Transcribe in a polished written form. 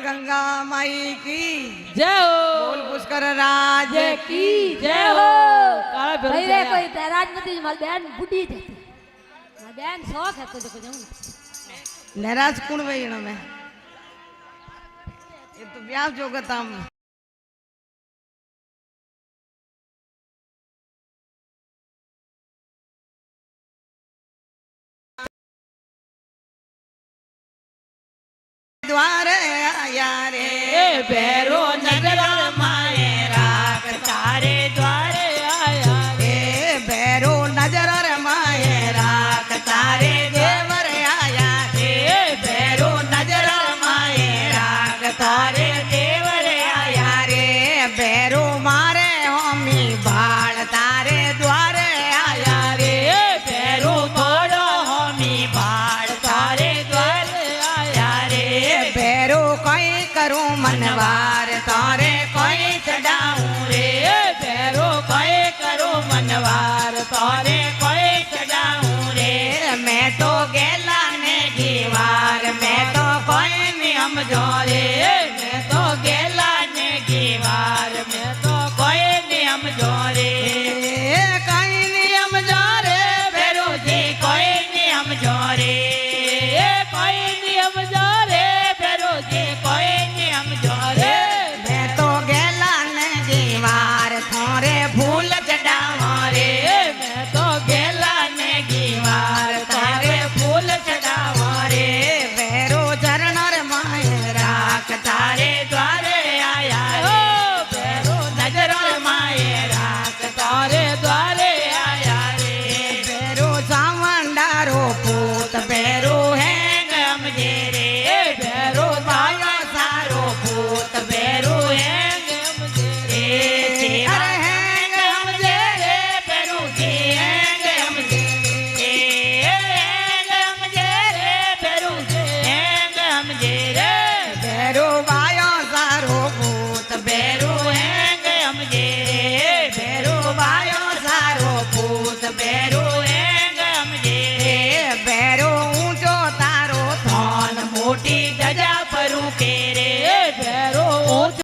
गंगा माई की जय हो, बोल पुष्कर राज की जय हो। भाई रे कोई तैराज नहीं माल बहन बुढ़ी थी माल बहन शौक है तो देखो जाऊं नराज कुण वेण में ये तो ब्याह जोगताम द्वारे आया रे भैरो नजरा माए राख तारे द्वारे आया रे भैरो नजर माए राख तारे देवर आया रे भैरो नजर माए राख तारे देवर आया रे भैरो मारे होमी बाल तारे द्वारे आया रे भैरो थोड़ो होमी बाड़ तारे द्वारे आया रे भैरो कोई करूं मनवार तारे कोई चढ़ाऊं रे भैरो कोई करो मनवार तारे कोई चढ़ाऊं रे मैं तो गेला ने दीवार मैं तो कोई नियम जोरे मैं तो गेला ने दीवार मैं तो कोई नियम जोरे कई नियम जारे भैरो जी कोई नियम जोरे कोई नियम जोरे भैरो जी कोई नियम जोरे मैं तो गेला ने दीवार थोरे